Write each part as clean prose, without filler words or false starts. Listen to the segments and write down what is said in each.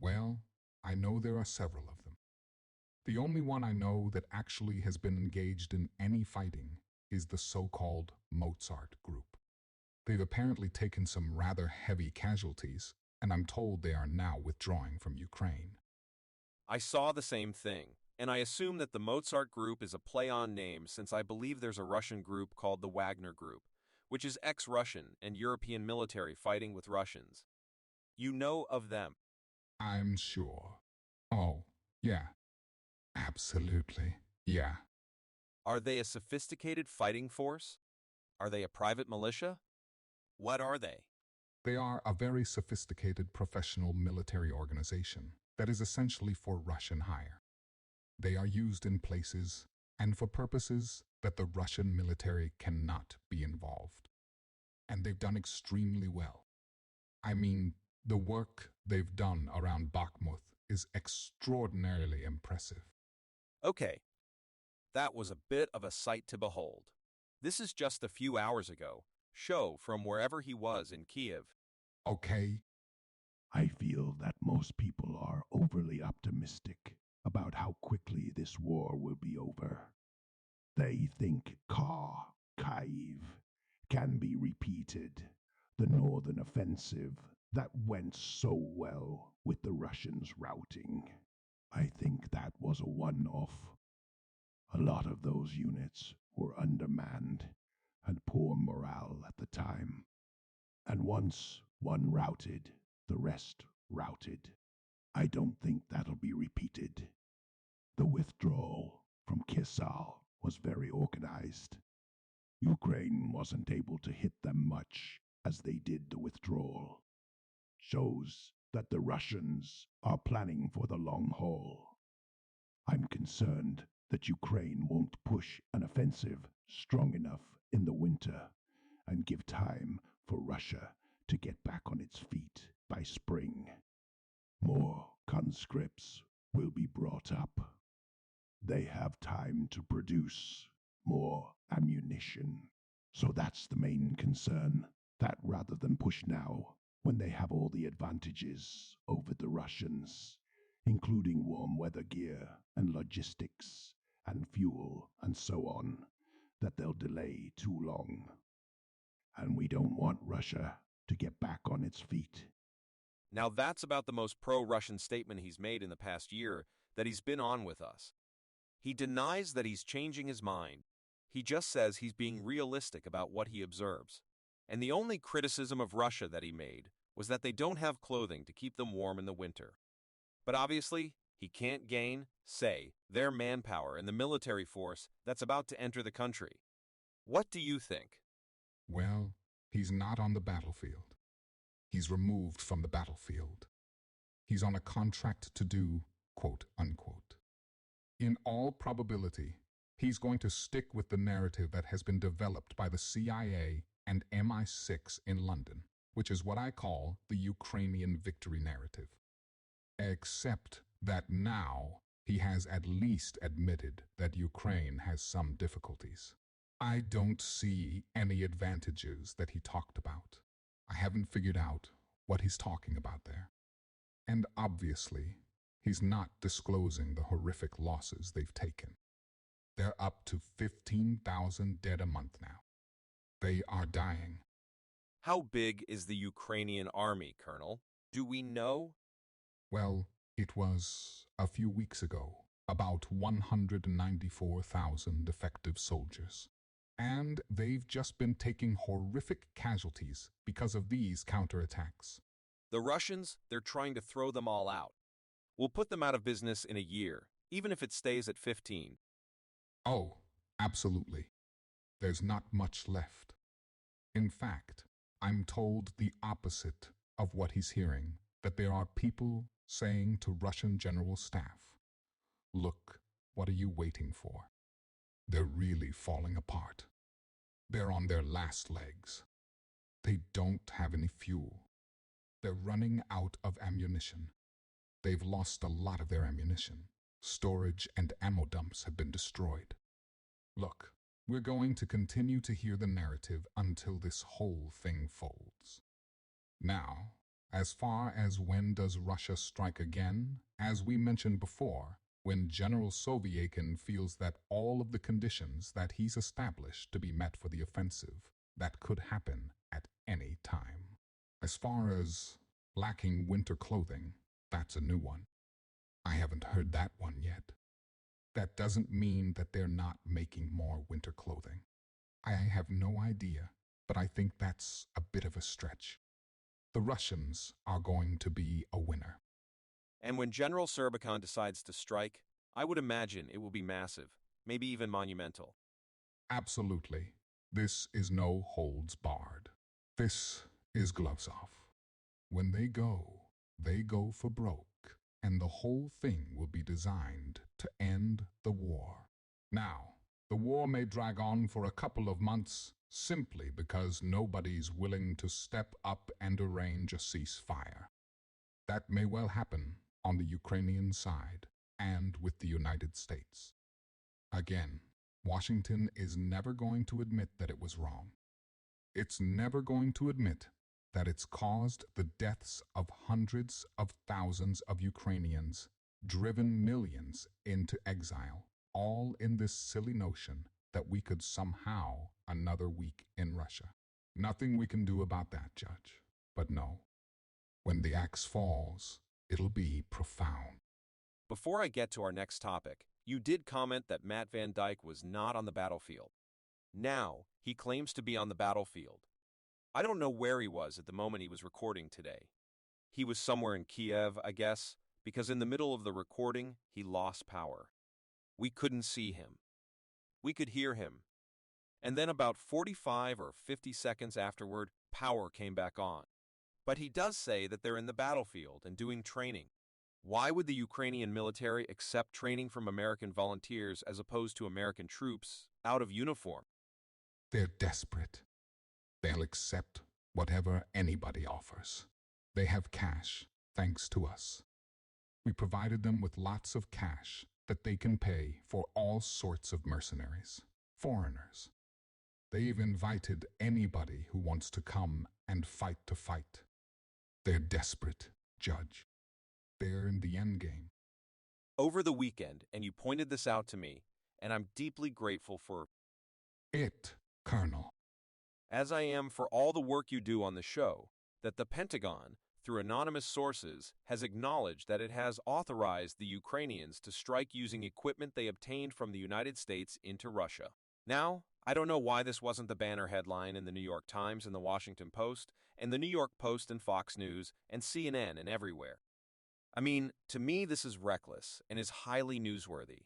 Well, I know there are several of them. The only one I know that actually has been engaged in any fighting is the so-called Mozart group. They've apparently taken some rather heavy casualties, and I'm told they are now withdrawing from Ukraine. I saw the same thing, and I assume that the Mozart Group is a play-on name since I believe there's a Russian group called the Wagner Group, which is ex-Russian and European military fighting with Russians. You know of them. I'm sure. Oh, yeah, absolutely. Yeah. Are they a sophisticated fighting force? Are they a private militia? What are they? They are a very sophisticated professional military organization that is essentially for Russian hire. They are used in places and for purposes that the Russian military cannot be involved. And they've done extremely well. I mean, the work they've done around Bakhmut is extraordinarily impressive. Okay, that was a bit of a sight to behold. This is just a few hours ago. Show from wherever he was in Kiev. Okay, I feel that most people are overly optimistic about how quickly this war will be over. They think Kyiv can be repeated, the northern offensive that went so well with the Russians routing. I think that was a one-off. A lot of those units were undermanned and poor morale at the time. And once one routed, the rest routed. I don't think that'll be repeated. The withdrawal from Kisal was very organized. Ukraine wasn't able to hit them much as they did the withdrawal. Shows that the Russians are planning for the long haul. I'm concerned that Ukraine won't push an offensive strong enough in the winter and give time for Russia to get back on its feet by spring. More conscripts will be brought up. They have time to produce more ammunition. So that's the main concern, that rather than push now, when they have all the advantages over the Russians, including warm weather gear and logistics and fuel and so on, that they'll delay too long. And we don't want Russia to get back on its feet. Now that's about the most pro-Russian statement he's made in the past year that he's been on with us. He denies that he's changing his mind. He just says he's being realistic about what he observes. And the only criticism of Russia that he made was that they don't have clothing to keep them warm in the winter. But obviously, he can't gain, say, their manpower in the military force that's about to enter the country. What do you think? well, he's not on the battlefield. He's removed from the battlefield. He's on a contract to do, quote unquote. In all probability, he's going to stick with the narrative that has been developed by the CIA and MI6 in London, which is what I call the Ukrainian victory narrative. Except that now he has at least admitted that Ukraine has some difficulties. I don't see any advantages that he talked about. I haven't figured out what he's talking about there. And obviously, he's not disclosing the horrific losses they've taken. They're up to 15,000 dead a month now. They are dying. How big is the Ukrainian army, Colonel? Do we know? Well, it was a few weeks ago, about 194,000 effective soldiers. And they've just been taking horrific casualties because of these counterattacks. The Russians, they're trying to throw them all out. We'll put them out of business in a year, even if it stays at 15. Oh, absolutely. There's not much left. In fact, I'm told the opposite of what he's hearing, that there are people saying to Russian general staff, look, what are you waiting for? They're really falling apart. They're on their last legs. They don't have any fuel. They're running out of ammunition. They've lost a lot of their ammunition. Storage and ammo dumps have been destroyed. Look, we're going to continue to hear the narrative until this whole thing folds. Now, As far as when does Russia strike again, as we mentioned before, when General Soviekin feels that all of the conditions that he's established to be met for the offensive, that could happen at any time. As far as lacking winter clothing, that's a new one. I haven't heard that one yet. That doesn't mean that they're not making more winter clothing. I have no idea, but I think that's a bit of a stretch. The Russians are going to be a winner. And when General Surovikin decides to strike, I would imagine it will be massive, maybe even monumental. Absolutely. This is no holds barred. This is gloves off. When they go for broke, and the whole thing will be designed to end the war. Now, the war may drag on for a couple of months simply because nobody's willing to step up and arrange a ceasefire. That may well happen on the Ukrainian side and with the United States. Again, Washington is never going to admit that it was wrong. It's never going to admit that it's caused the deaths of hundreds of thousands of Ukrainians, driven millions into exile, all in this silly notion that we could somehow another week in Russia. Nothing we can do about that, Judge. But no, when the axe falls, it'll be profound. Before I get to our next topic, you did comment that Matt Van Dyke was not on the battlefield. Now, he claims to be on the battlefield. I don't know where he was at the moment he was recording today. He was somewhere in Kiev, I guess, because in the middle of the recording, he lost power. We couldn't see him. We could hear him. And then about 45 or 50 seconds afterward, power came back on. But he does say that they're in the battlefield and doing training. Why would the Ukrainian military accept training from American volunteers as opposed to American troops out of uniform? They're desperate. They'll accept whatever anybody offers. They have cash, thanks to us. We provided them with lots of cash that they can pay for all sorts of mercenaries, foreigners. They've invited anybody who wants to come and fight to fight. They're desperate, Judge. They're in the end game. Over the weekend, and you pointed this out to me, and I'm deeply grateful for it, Colonel. as I am for all the work you do on the show, that the Pentagon, through anonymous sources, has acknowledged that it has authorized the Ukrainians to strike using equipment they obtained from the United States into Russia. Now, I don't know why this wasn't the banner headline in the New York Times and the Washington Post, and the New York Post and Fox News, and CNN and everywhere. I mean, to me this is reckless and is highly newsworthy.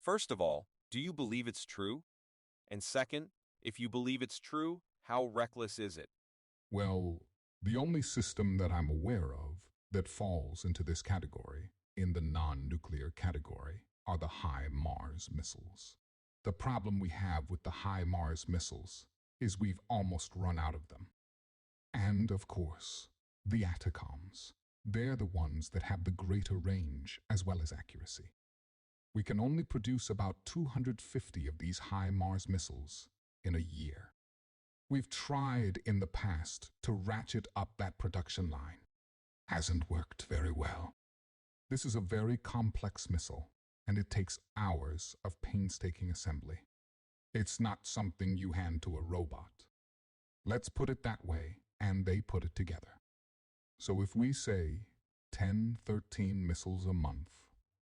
First of all, do you believe it's true? And second, if you believe it's true, how reckless is it? Well, the only system that I'm aware of that falls into this category, in the non-nuclear category, are the HIMARS missiles. The problem we have with the HIMARS missiles is we've almost run out of them. And, of course, the ATACMS. They're the ones that have the greater range as well as accuracy. We can only produce about 250 of these HIMARS missiles in a year. We've tried in the past to ratchet up that production line. Hasn't worked very well. This is a very complex missile, and it takes hours of painstaking assembly. It's not something you hand to a robot. Let's put it that way, and they put it together. So if we say 10, 13 missiles a month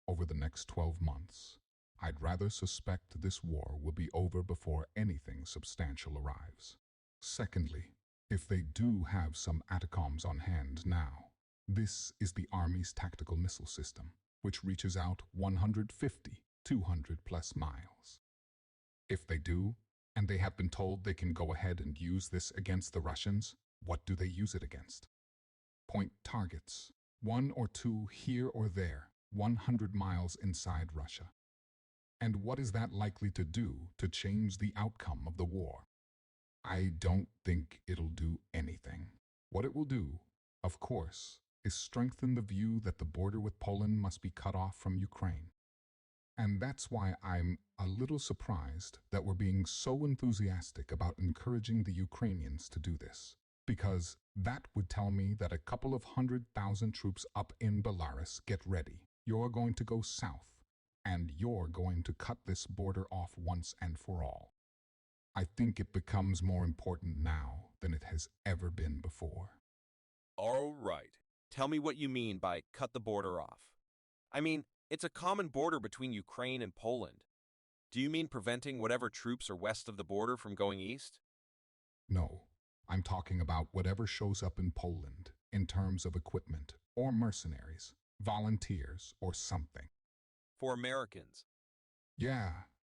over the next 12 months, I'd rather suspect this war will be over before anything substantial arrives. Secondly, if they do have some ATACMS on hand now, this is the Army's tactical missile system, which reaches out 150, 200 plus miles. If they do, and they have been told they can go ahead and use this against the Russians, what do they use it against? Point targets, one or two here or there, 100 miles inside Russia. And what is that likely to do to change the outcome of the war? I don't think it'll do anything. What it will do, of course, is strengthen the view that the border with Poland must be cut off from Ukraine. And that's why I'm a little surprised that we're being so enthusiastic about encouraging the Ukrainians to do this. Because that would tell me that a couple of 100,000 troops up in Belarus get ready. You're going to go south, and you're going to cut this border off once and for all. I think it becomes more important now than it has ever been before. All right. Tell me what you mean by cut the border off. I mean, it's a common border between Ukraine and Poland. Do you mean preventing whatever troops are west of the border from going east? No, I'm talking about whatever shows up in Poland in terms of equipment or mercenaries, volunteers or something. For Americans. Yeah,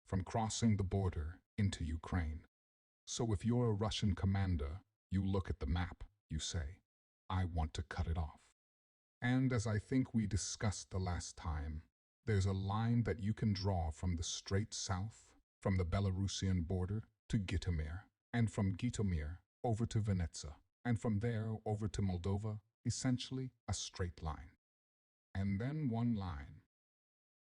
from crossing the border into Ukraine. So if you're a Russian commander, you look at the map, you say, I want to cut it off. And as I think we discussed the last time, there's a line that you can draw from the straight south, from the Belarusian border to Gytomyr, and from Gytomyr over to Vinnytsia, and from there over to Moldova, essentially a straight line. And then one line